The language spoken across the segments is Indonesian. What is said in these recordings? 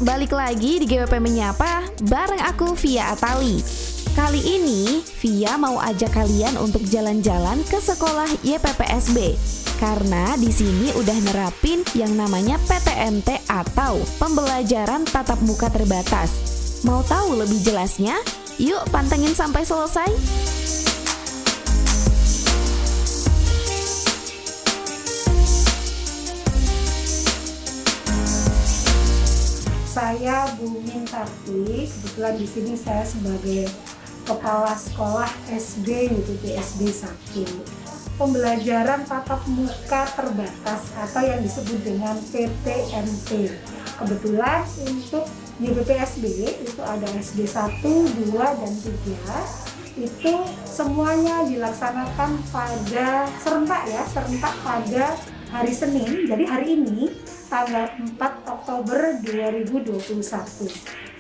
balik lagi di GWP Menyapa bareng aku Via Atali. Kali ini Via mau ajak kalian untuk jalan-jalan ke sekolah YPPSB. Karena di sini udah nerapin yang namanya PTMT atau pembelajaran tatap muka terbatas. Mau tahu lebih jelasnya? Yuk pantengin sampai selesai. Saya Bu Mintarti, kebetulan di sini saya sebagai Kepala Sekolah SD YPPSB 1. Pembelajaran tatap muka terbatas atau yang disebut dengan PTMT. Kebetulan untuk YPPSB itu ada SD 1, 2, dan 3. Itu semuanya dilaksanakan pada serentak pada hari Senin. Jadi hari ini tanggal 4 Oktober 2021.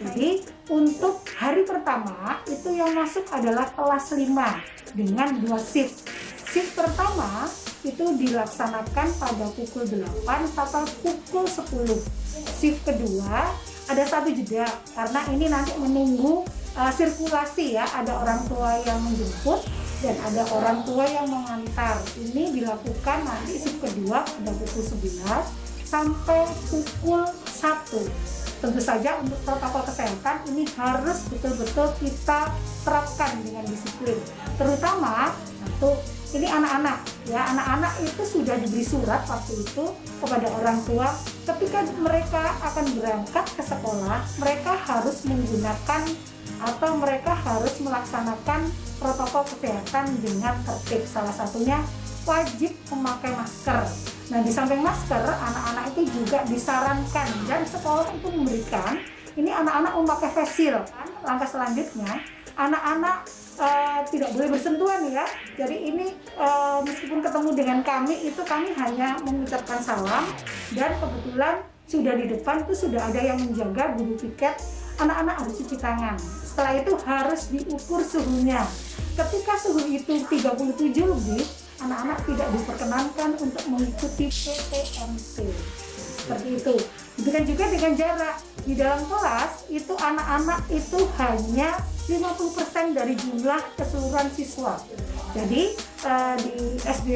Jadi untuk hari pertama itu yang masuk adalah kelas 5 dengan 2 shift. Shift pertama itu dilaksanakan pada pukul 8 sampai pukul 10. Shift kedua ada satu jeda karena ini nanti menunggu sirkulasi ya, ada orang tua yang menjemput dan ada orang tua yang mengantar. Ini dilakukan nanti shift kedua pada pukul 11 sampai pukul 1. Tentu saja untuk protokol kesehatan ini harus betul-betul kita terapkan dengan disiplin. Terutama ini anak-anak ya, anak-anak itu sudah diberi surat waktu itu kepada orang tua ketika mereka akan berangkat ke sekolah, mereka harus menggunakan atau mereka harus melaksanakan protokol kesehatan dengan tertib. Salah satunya wajib memakai masker. Nah, di samping masker, anak-anak itu juga disarankan dan sekolah itu memberikan ini anak-anak memakai face shield. Langkah selanjutnya, anak-anak tidak boleh bersentuhan ya. Jadi ini meskipun ketemu dengan kami itu kami hanya mengucapkan salam dan kebetulan sudah di depan itu sudah ada yang menjaga guru piket. Anak-anak harus cuci tangan. Setelah itu harus diukur suhunya. Ketika suhu itu 37 lebih, anak-anak tidak diperkenankan untuk mengikuti PTMT. Seperti itu. Demikian juga dengan jarak. Di dalam kelas itu anak-anak itu hanya 50% dari jumlah keseluruhan siswa. Jadi di SD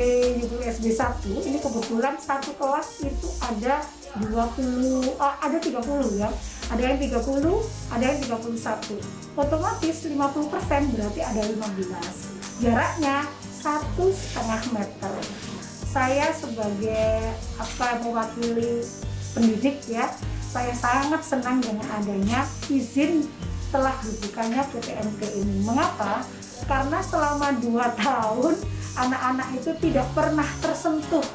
YPPSB 1 ini kebetulan satu kelas itu ada 30 ya. Ada yang 30, ada yang 31. Otomatis 50% berarti ada 15. Jaraknya 1,5 meter. Saya sebagai mewakili pendidik ya, saya sangat senang dengan adanya izin telah dibukanya PTMT ini. Mengapa? Karena selama 2 tahun anak-anak itu tidak pernah tersentuh,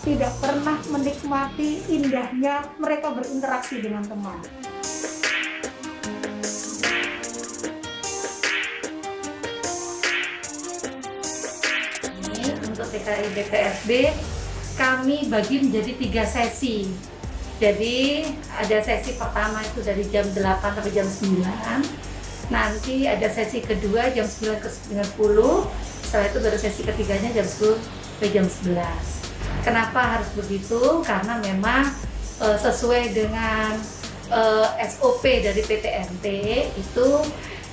tidak pernah menikmati indahnya mereka berinteraksi dengan teman. Untuk TKI BPSB kami bagi menjadi 3 sesi. Jadi ada sesi pertama itu dari jam 8 sampai jam 9. Nanti ada sesi kedua jam 9 ke 9:10. Setelah itu baru sesi ketiganya jam 10 ke jam 11. Kenapa harus begitu? Karena memang sesuai dengan SOP dari PTMT itu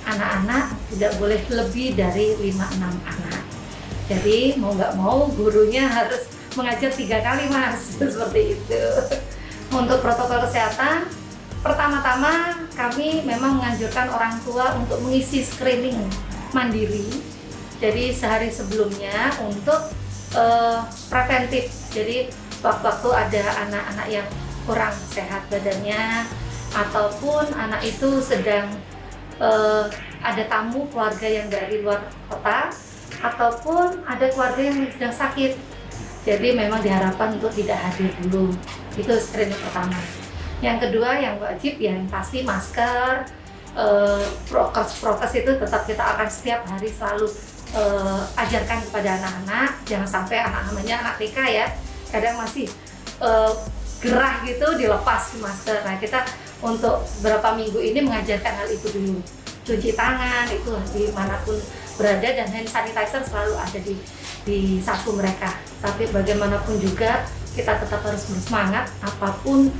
anak-anak tidak boleh lebih dari 5-6 anak. Jadi mau nggak mau gurunya harus mengajar 3 kali mas, seperti itu. Untuk protokol kesehatan, pertama-tama kami memang menganjurkan orang tua untuk mengisi screening mandiri. Jadi sehari sebelumnya untuk preventif. Jadi waktu-waktu ada anak-anak yang kurang sehat badannya ataupun anak itu sedang ada tamu keluarga yang dari luar kota ataupun ada keluarga yang sedang sakit. Jadi memang diharapkan untuk tidak hadir dulu. Itu screening pertama. Yang kedua yang wajib ya yang pasti masker, prokes itu tetap kita akan setiap hari selalu ajarkan kepada anak-anak. Jangan sampai anak-anaknya anak TK ya, kadang masih gerah gitu dilepas masker. Nah kita untuk beberapa minggu ini mengajarkan hal itu dulu. Cuci tangan itu dimanapun berada dan hand sanitizer selalu ada di saku mereka. Tapi bagaimanapun juga kita tetap harus bersemangat apapun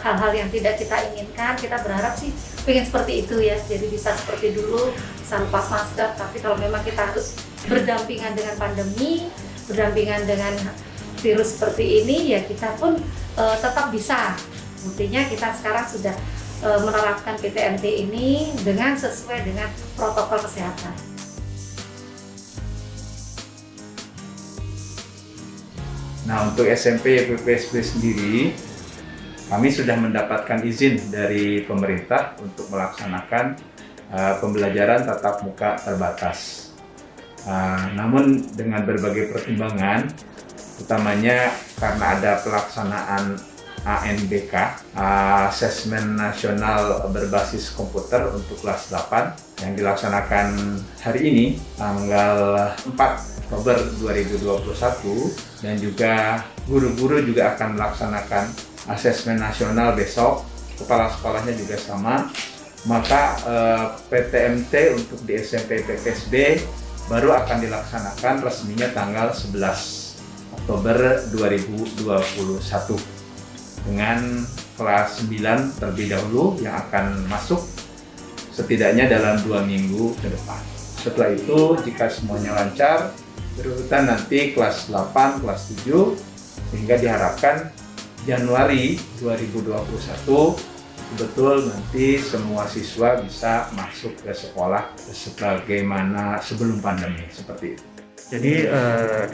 hal-hal yang tidak kita inginkan. Kita berharap sih pengen seperti itu ya, jadi bisa seperti dulu, bisa lepas masker. Tapi kalau memang kita harus berdampingan dengan pandemi, berdampingan dengan virus seperti ini, ya kita pun tetap bisa. Buktinya kita sekarang sudah menerapkan PTMT ini dengan sesuai dengan protokol kesehatan. Nah, untuk SMP YPPSB sendiri, kami sudah mendapatkan izin dari pemerintah untuk melaksanakan pembelajaran tatap muka terbatas. Namun dengan berbagai pertimbangan, utamanya karena ada pelaksanaan ANBK, Asesmen Nasional Berbasis Komputer untuk kelas 8 yang dilaksanakan hari ini, tanggal 4 Oktober 2021, dan juga guru-guru juga akan melaksanakan asesmen nasional besok, kepala sekolahnya juga sama. Maka PTMT untuk di SMP PPSB baru akan dilaksanakan resminya tanggal 11 Oktober 2021 dengan kelas 9 terlebih dahulu yang akan masuk setidaknya dalam 2 minggu ke depan. Setelah itu, jika semuanya lancar, berurutan nanti kelas 8, kelas 7, sehingga diharapkan Januari 2021 betul nanti semua siswa bisa masuk ke sekolah sebagaimana sebelum pandemi, seperti itu. Jadi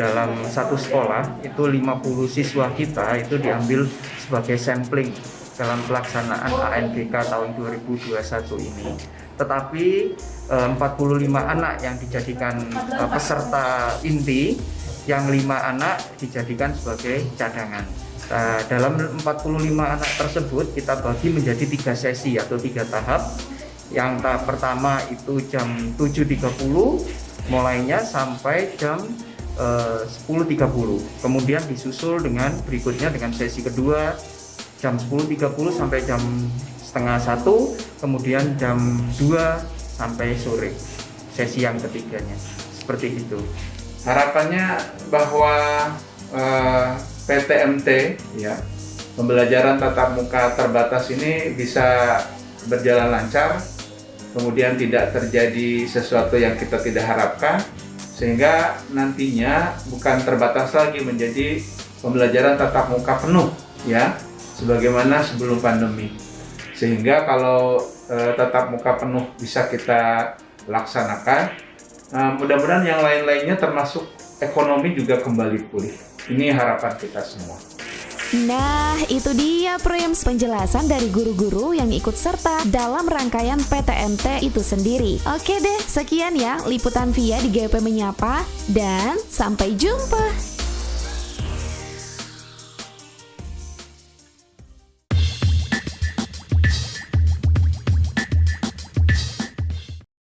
dalam satu sekolah itu 50 siswa kita itu diambil sebagai sampling dalam pelaksanaan ANBK tahun 2021 ini. Tetapi 45 anak yang dijadikan peserta inti, yang 5 anak dijadikan sebagai cadangan. Dalam 45 anak tersebut kita bagi menjadi 3 sesi atau 3 tahap. Yang tahap pertama itu jam 7.30 mulainya sampai jam 10.30. Kemudian disusul dengan berikutnya dengan sesi kedua jam 10.30 sampai jam setengah 1, kemudian jam 2 sampai sore sesi yang ketiganya. Seperti itu. Harapannya bahwa PTMT ya, pembelajaran tatap muka terbatas ini bisa berjalan lancar, kemudian tidak terjadi sesuatu yang kita tidak harapkan, sehingga nantinya bukan terbatas lagi menjadi pembelajaran tatap muka penuh ya, sebagaimana sebelum pandemi. Sehingga kalau tatap muka penuh bisa kita laksanakan, mudah-mudahan yang lain-lainnya termasuk ekonomi juga kembali pulih. Ini harapan kita semua. Nah, itu dia Prims, penjelasan dari guru-guru yang ikut serta dalam rangkaian PTMT itu sendiri. Oke deh, sekian ya liputan Via di GP Menyapa, dan sampai jumpa.